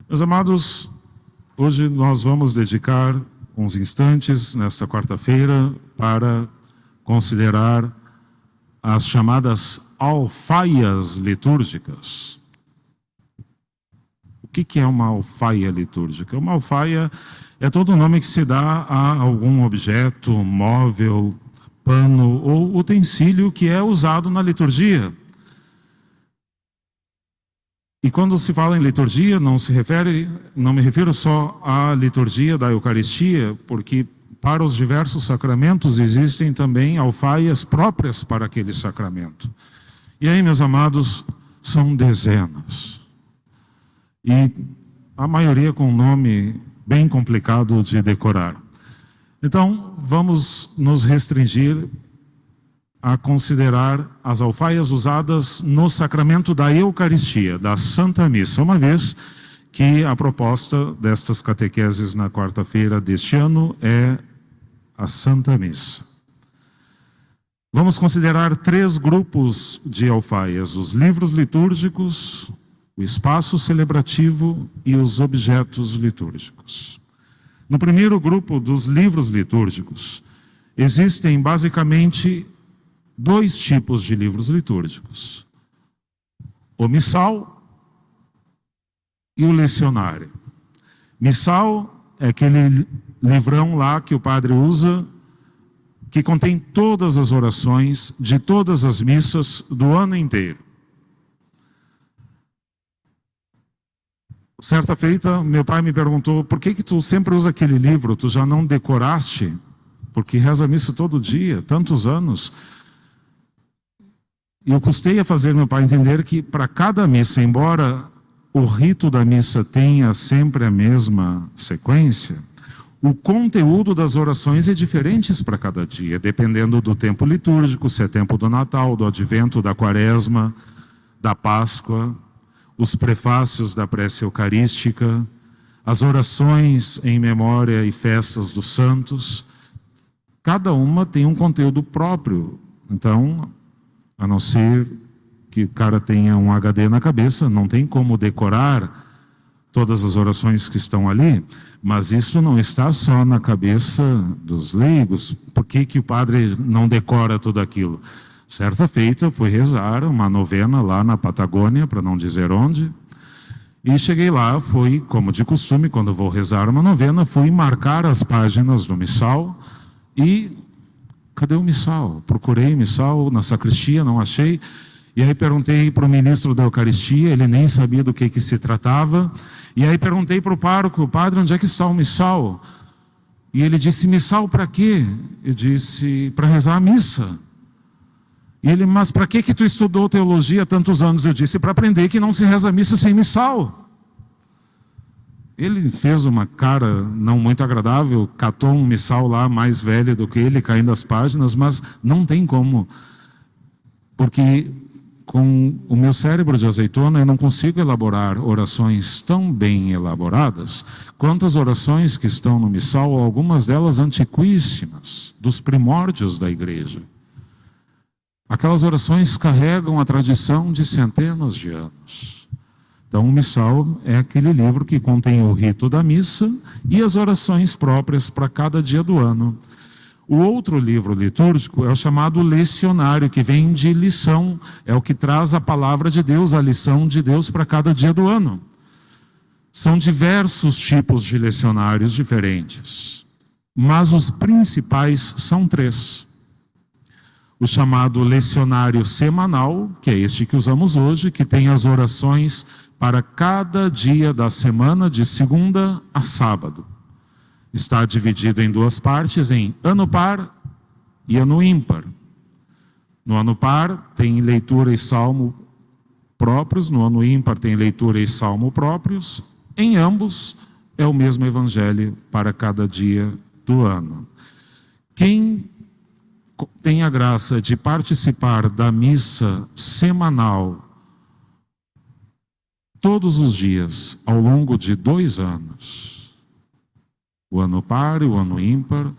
Meus amados, hoje nós vamos dedicar uns instantes, nesta quarta-feira, para considerar as chamadas alfaias litúrgicas. O que é uma alfaia litúrgica? Uma alfaia é todo o nome que se dá a algum objeto, móvel, pano ou utensílio que é usado na liturgia. E quando se fala em liturgia, não me refiro só à liturgia da Eucaristia, porque para os diversos sacramentos existem também alfaias próprias para aquele sacramento. E aí, meus amados, são dezenas. E a maioria com um nome bem complicado de decorar. Então, vamos nos restringir a considerar as alfaias usadas no sacramento da Eucaristia, da Santa Missa, uma vez que a proposta destas catequeses na quarta-feira deste ano é a Santa Missa. Vamos considerar 3 grupos de alfaias: os livros litúrgicos, o espaço celebrativo e os objetos litúrgicos. No primeiro grupo dos livros litúrgicos, existem basicamente 2 tipos de livros litúrgicos: o missal e o lecionário. Missal é aquele livrão lá que o padre usa, que contém todas as orações de todas as missas do ano inteiro. Certa feita, meu pai me perguntou: por que tu sempre usa aquele livro? Tu já não decoraste? Porque reza a missa todo dia, tantos anos. E eu custei a fazer meu pai entender que para cada missa, embora o rito da missa tenha sempre a mesma sequência, o conteúdo das orações é diferente para cada dia, dependendo do tempo litúrgico, se é tempo do Natal, do Advento, da Quaresma, da Páscoa, os prefácios da prece eucarística, as orações em memória e festas dos santos. Cada uma tem um conteúdo próprio. Então, a não ser que o cara tenha um HD na cabeça, não tem como decorar todas as orações que estão ali, mas isso não está só na cabeça dos leigos. Por que o padre não decora tudo aquilo? Certa feita, fui rezar uma novena lá na Patagônia, para não dizer onde, e cheguei lá, fui, como de costume, quando vou rezar uma novena, fui marcar as páginas do missal e... cadê o missal? Procurei missal na sacristia, não achei. E aí perguntei para o ministro da Eucaristia, ele nem sabia do que se tratava. E aí perguntei para o pároco: padre, onde é que está o missal? E ele disse: missal para quê? Eu disse: para rezar a missa. E ele: mas para que tu estudou teologia há tantos anos? Eu disse: para aprender que não se reza a missa sem missal. Ele fez uma cara não muito agradável, catou um missal lá mais velho do que ele, caindo as páginas, mas não tem como. Porque com o meu cérebro de azeitona eu não consigo elaborar orações tão bem elaboradas quanto as orações que estão no missal, algumas delas antiquíssimas, dos primórdios da igreja. Aquelas orações carregam a tradição de centenas de anos. Então, o missal é aquele livro que contém o rito da missa e as orações próprias para cada dia do ano. O outro livro litúrgico é o chamado lecionário, que vem de lição, é o que traz a palavra de Deus, a lição de Deus para cada dia do ano. São diversos tipos de lecionários diferentes, mas os principais são 3. O chamado lecionário semanal, que é este que usamos hoje, que tem as orações para cada dia da semana, de segunda a sábado. Está dividido em 2 partes, em ano par e ano ímpar. No ano par tem leitura e salmo próprios, no ano ímpar tem leitura e salmo próprios. Em ambos é o mesmo evangelho para cada dia do ano. Quem tem a graça de participar da missa semanal todos os dias ao longo de 2 anos, o ano par e o ano ímpar,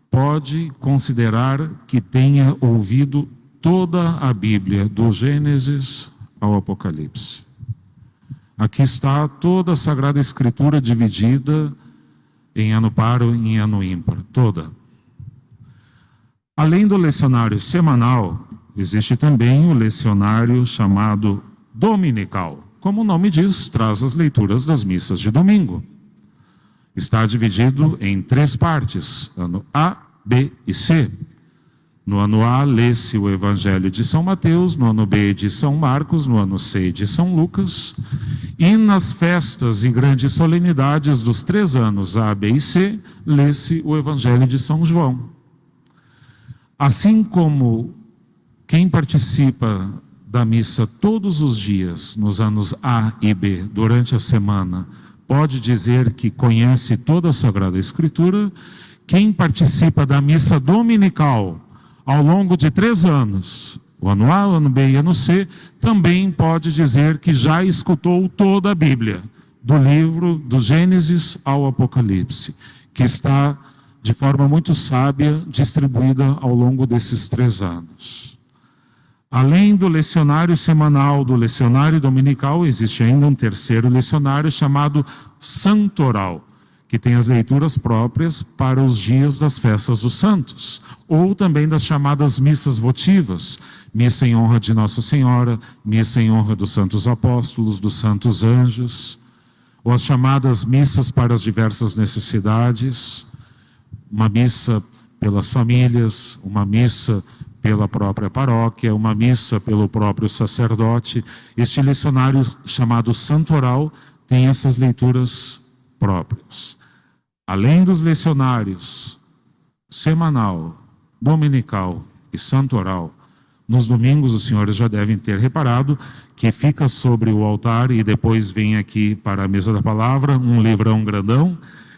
pode considerar que tenha ouvido toda a Bíblia, do Gênesis ao Apocalipse. Aqui está toda a Sagrada Escritura dividida em ano par e em ano ímpar, toda. Além do lecionário semanal, existe também o lecionário chamado dominical. Como o nome diz, traz as leituras das missas de domingo. Está dividido em 3 partes, ano A, B e C. No ano A, lê-se o Evangelho de São Mateus, no ano B, de São Marcos, no ano C, de São Lucas. E nas festas e grandes solenidades dos 3 anos A, B e C, lê-se o Evangelho de São João. Assim como quem participa da missa todos os dias, nos anos A e B, durante a semana, pode dizer que conhece toda a Sagrada Escritura, quem participa da missa dominical ao longo de 3 anos, o ano A, o ano B e o ano C, também pode dizer que já escutou toda a Bíblia, do livro do Gênesis ao Apocalipse, que está de forma muito sábia distribuída ao longo desses 3 anos. Além do lecionário semanal, do lecionário dominical, existe ainda um terceiro lecionário chamado santoral, que tem as leituras próprias para os dias das festas dos santos, ou também das chamadas missas votivas, missa em honra de Nossa Senhora, missa em honra dos santos apóstolos, dos santos anjos, ou as chamadas missas para as diversas necessidades, uma missa pelas famílias, uma missa pela própria paróquia, uma missa pelo próprio sacerdote. Este lecionário chamado santoral tem essas leituras próprias. Além dos lecionários semanal, dominical e santoral, nos domingos os senhores já devem ter reparado que fica sobre o altar e depois vem aqui para a mesa da palavra um livrão grandão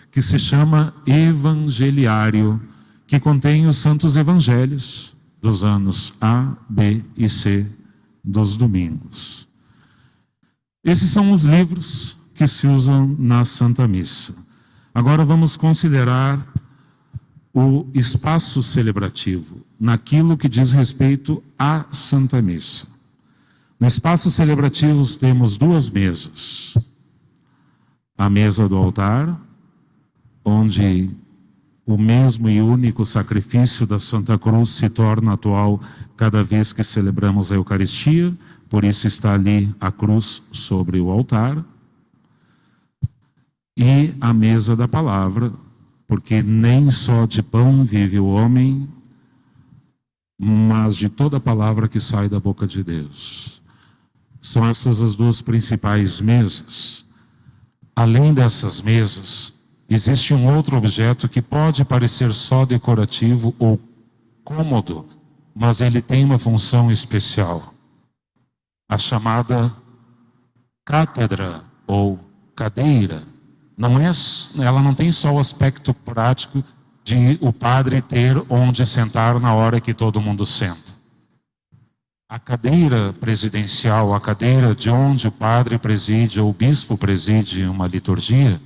que se chama Evangeliário, que contém os santos evangelhos dos anos A, B e C dos domingos. Esses são os livros que se usam na Santa Missa. Agora vamos considerar o espaço celebrativo, naquilo que diz respeito à Santa Missa. No espaço celebrativo temos 2 mesas. A mesa do altar, onde o mesmo e único sacrifício da Santa Cruz se torna atual cada vez que celebramos a Eucaristia, por isso está ali a cruz sobre o altar. E a mesa da palavra, porque nem só de pão vive o homem, mas de toda palavra que sai da boca de Deus. São essas as 2 principais mesas. Além dessas mesas, existe um outro objeto que pode parecer só decorativo ou cômodo, mas ele tem uma função especial. A chamada cátedra ou cadeira. Ela não tem só o aspecto prático de o padre ter onde sentar na hora que todo mundo senta. A cadeira presidencial, a cadeira de onde o padre preside ou o bispo preside uma liturgia,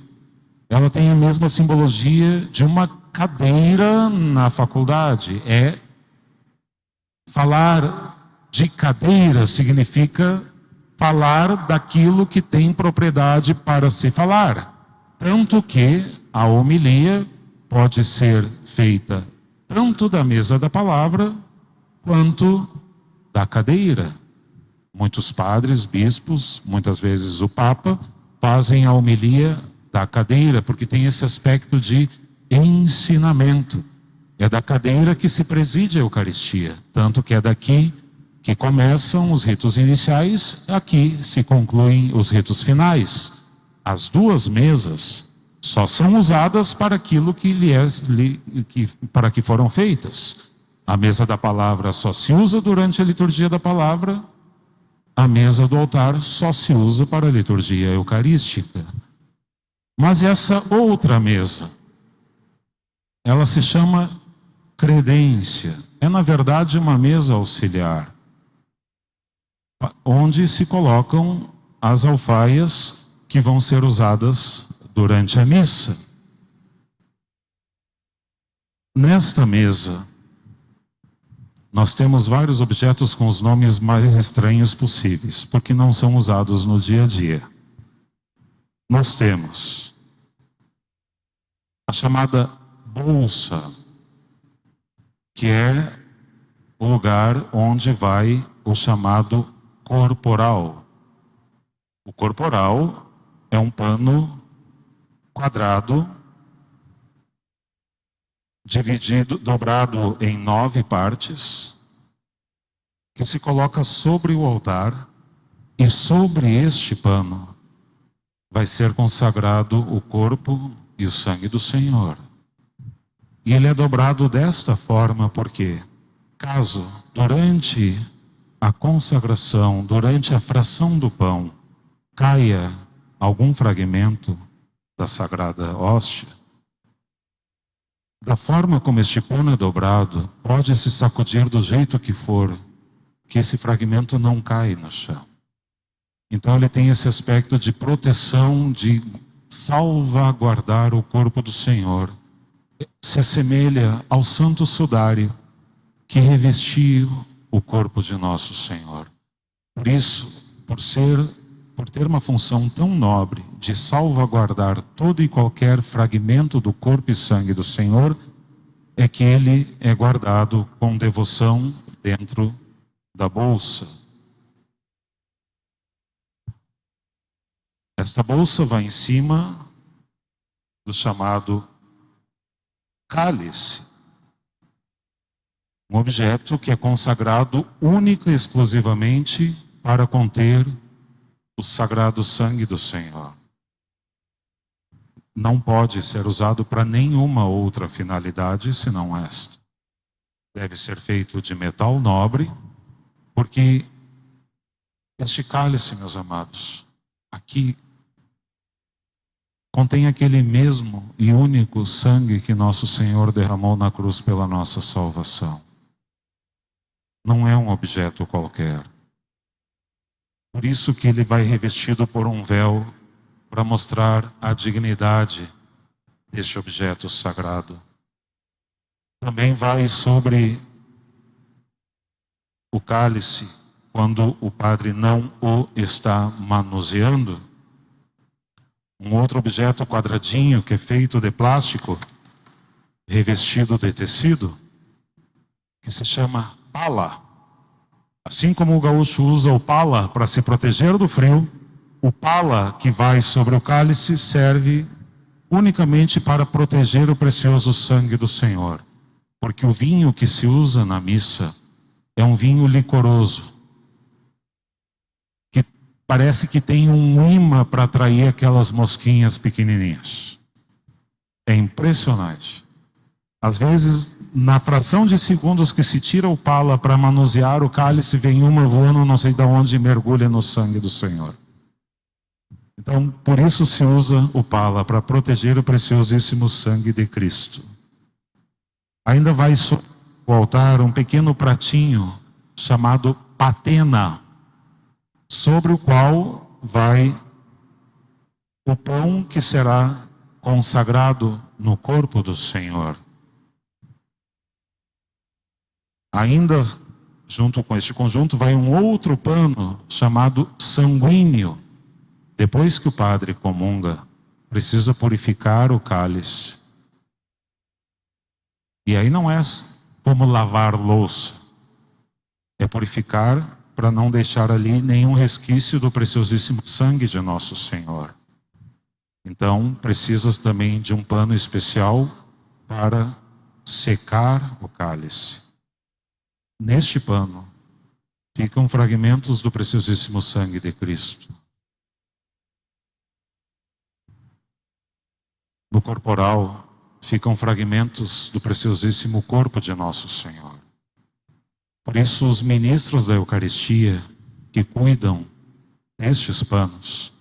ela tem a mesma simbologia de uma cadeira na faculdade. Falar de cadeira significa falar daquilo que tem propriedade para se falar. Tanto que a homilia pode ser feita tanto da mesa da palavra quanto da cadeira. Muitos padres, bispos, muitas vezes o Papa, fazem a homilia da cadeira, porque tem esse aspecto de ensinamento. É da cadeira que se preside a Eucaristia, tanto que é daqui que começam os ritos iniciais, aqui se concluem os ritos finais. As 2 mesas só são usadas para aquilo para que foram feitas. A mesa da palavra só se usa durante a liturgia da palavra, a mesa do altar só se usa para a liturgia eucarística. Mas essa outra mesa, ela se chama credência. É, na verdade, uma mesa auxiliar, onde se colocam as alfaias que vão ser usadas durante a missa. Nesta mesa, nós temos vários objetos com os nomes mais estranhos possíveis, porque não são usados no dia a dia. nós temos a chamada bolsa, que é o lugar onde vai o chamado corporal. O corporal é um pano quadrado, dividido, dobrado em 9 partes, que se coloca sobre o altar, e sobre este pano vai ser consagrado o corpo e o sangue do Senhor. E ele é dobrado desta forma porque, caso durante a consagração, durante a fração do pão, caia algum fragmento da sagrada hóstia, da forma como este pano é dobrado, pode se sacudir do jeito que for, que esse fragmento não cai no chão. Então ele tem esse aspecto de proteção, de salvaguardar o corpo do Senhor. Se assemelha ao santo sudário que revestiu o corpo de nosso Senhor. Por isso, por ter uma função tão nobre de salvaguardar todo e qualquer fragmento do corpo e sangue do Senhor, é que ele é guardado com devoção dentro da bolsa. Esta bolsa vai em cima do chamado cálice, um objeto que é consagrado única e exclusivamente para conter o sagrado sangue do Senhor. Não pode ser usado para nenhuma outra finalidade senão esta. Deve ser feito de metal nobre, porque este cálice, meus amados, aqui contém aquele mesmo e único sangue que nosso Senhor derramou na cruz pela nossa salvação. Não é um objeto qualquer. Por isso que ele vai revestido por um véu para mostrar a dignidade deste objeto sagrado. Também vai sobre o cálice, quando o padre não o está manuseando, um outro objeto quadradinho que é feito de plástico, revestido de tecido, que se chama pala. Assim como o gaúcho usa o pala para se proteger do frio, o pala que vai sobre o cálice serve unicamente para proteger o precioso sangue do Senhor. Porque o vinho que se usa na missa é um vinho licoroso, que parece que tem um imã para atrair aquelas mosquinhas pequenininhas. É impressionante. Às vezes, na fração de segundos que se tira o pala para manusear o cálice, vem uma voando não sei de onde e mergulha no sangue do Senhor. Então, por isso se usa o pala, para proteger o preciosíssimo sangue de Cristo. Ainda vai sobre o altar um pequeno pratinho chamado patena, sobre o qual vai o pão que será consagrado no corpo do Senhor. Ainda junto com este conjunto vai um outro pano chamado sanguíneo. Depois que o padre comunga, precisa purificar o cálice. E aí não é como lavar louça, é purificar para não deixar ali nenhum resquício do preciosíssimo sangue de nosso Senhor. Então precisa também de um pano especial para secar o cálice. Neste pano ficam fragmentos do preciosíssimo sangue de Cristo. No corporal ficam fragmentos do preciosíssimo corpo de nosso Senhor. Por isso os ministros da Eucaristia que cuidam destes panos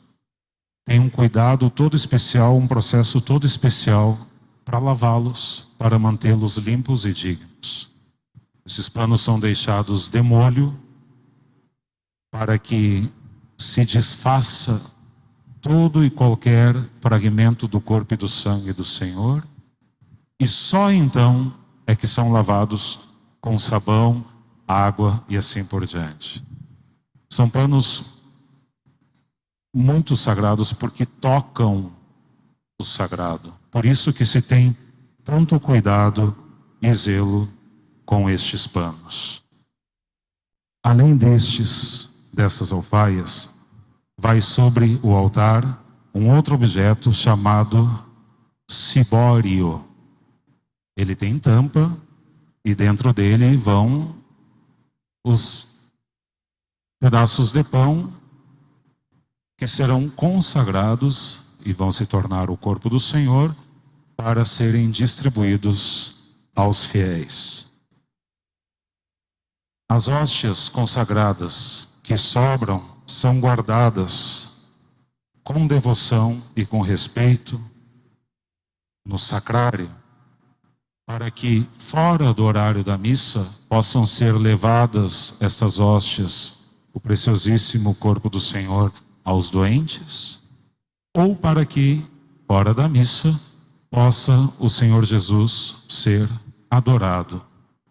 têm um cuidado todo especial, um processo todo especial para lavá-los, para mantê-los limpos e dignos. Esses panos são deixados de molho para que se desfaça todo e qualquer fragmento do corpo e do sangue do Senhor, e só então é que são lavados com sabão, água e assim por diante. São panos muito sagrados porque tocam o sagrado. Por isso que se tem tanto cuidado e zelo com estes panos. Além dessas alfaias, vai sobre o altar um outro objeto chamado cibório. Ele tem tampa e dentro dele vão os pedaços de pão que serão consagrados e vão se tornar o corpo do Senhor para serem distribuídos aos fiéis. As hóstias consagradas que sobram são guardadas com devoção e com respeito no sacrário, para que, fora do horário da missa, possam ser levadas estas hóstias, o preciosíssimo corpo do Senhor, aos doentes, ou para que, fora da missa, possa o Senhor Jesus ser adorado.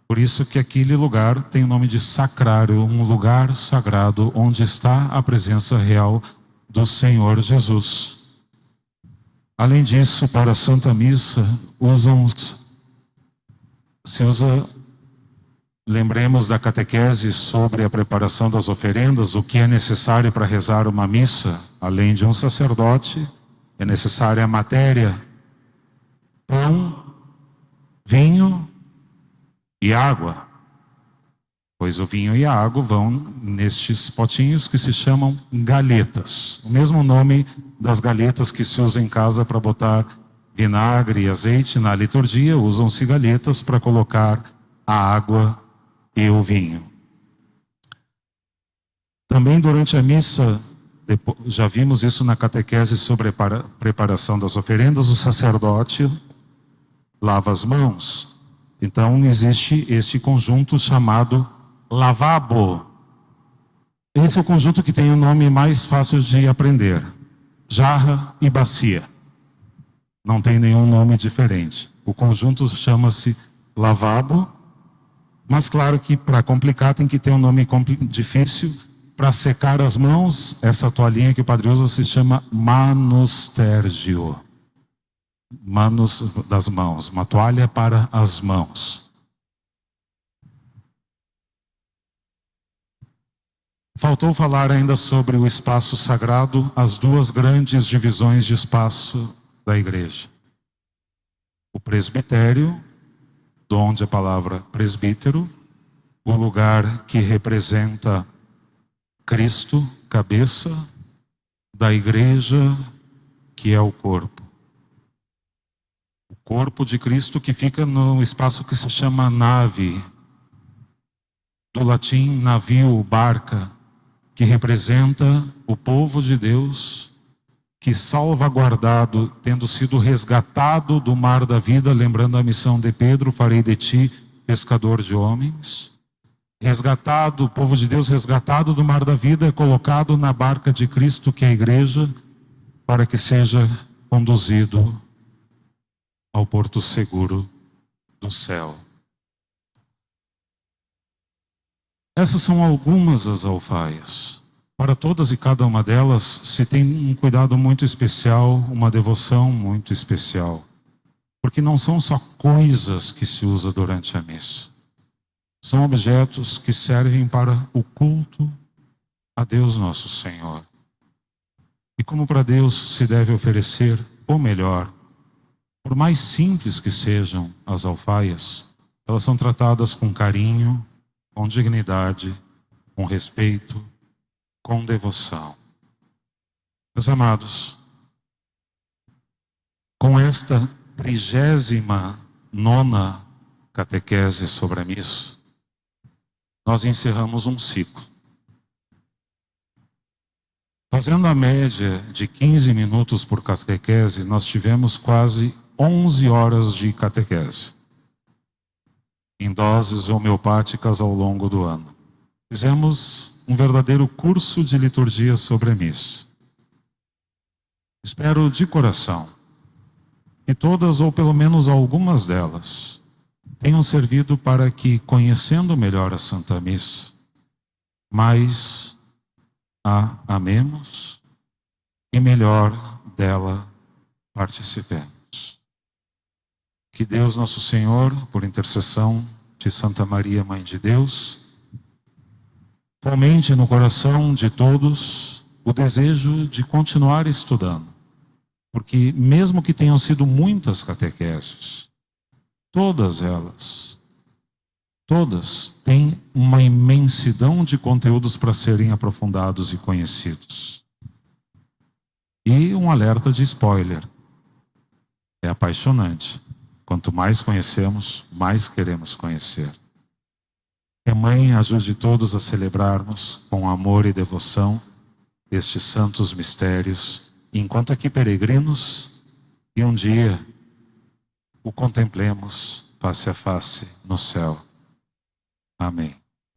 Por isso que aquele lugar tem o nome de sacrário, um lugar sagrado onde está a presença real do Senhor Jesus. Além disso, para a Santa Missa, lembremos da catequese sobre a preparação das oferendas, o que é necessário para rezar uma missa. Além de um sacerdote, é necessária a matéria, pão, vinho e água. Pois o vinho e a água vão nestes potinhos que se chamam galetas. O mesmo nome das galetas que se usa em casa para botar vinagre e azeite. Na liturgia usam-se galetas para colocar a água e o vinho. Também durante a missa, já vimos isso na catequese sobre a preparação das oferendas, o sacerdote lava as mãos. Então existe este conjunto chamado lavabo. Esse é o conjunto que tem o nome mais fácil de aprender: jarra e bacia. Não tem nenhum nome diferente. O conjunto chama-se lavabo, mas claro que para complicar tem que ter um nome difícil. Para secar as mãos, essa toalhinha que o padre usa se chama manustérgio. Manos das mãos, uma toalha para as mãos. Faltou falar ainda sobre o espaço sagrado, as duas grandes divisões de espaço da igreja. O presbitério, de onde a palavra presbítero, o lugar que representa Cristo, cabeça da igreja, que é o corpo. O corpo de Cristo que fica no espaço que se chama nave, do latim navio, barca, que representa o povo de Deus, que salvaguardado, tendo sido resgatado do mar da vida, lembrando a missão de Pedro, farei de ti pescador de homens. Resgatado, o povo de Deus resgatado do mar da vida, colocado na barca de Cristo, que é a igreja, para que seja conduzido ao porto seguro do céu. Essas são algumas das alfaias. Para todas e cada uma delas se tem um cuidado muito especial, uma devoção muito especial. Porque não são só coisas que se usa durante a missa. São objetos que servem para o culto a Deus nosso Senhor. E como para Deus se deve oferecer o melhor, por mais simples que sejam as alfaias, elas são tratadas com carinho, com dignidade, com respeito, com devoção. Meus amados, com esta 39ª catequese sobre a missa, nós encerramos um ciclo. Fazendo a média de 15 minutos por catequese, nós tivemos quase 11 horas de catequese, em doses homeopáticas ao longo do ano. Fizemos um verdadeiro curso de liturgia sobre a missa. Espero de coração que todas, ou pelo menos algumas delas, tenham servido para que, conhecendo melhor a Santa Missa, mais a amemos e melhor dela participemos. Que Deus nosso Senhor, por intercessão de Santa Maria, Mãe de Deus, fomente no coração de todos o desejo de continuar estudando. Porque mesmo que tenham sido muitas catequeses, todas elas, todas têm uma imensidão de conteúdos para serem aprofundados e conhecidos. E um alerta de spoiler. É apaixonante. Quanto mais conhecemos, mais queremos conhecer. Que a Mãe ajude todos a celebrarmos com amor e devoção estes santos mistérios, enquanto aqui peregrinos, e um dia o contemplemos face a face no céu. Amém.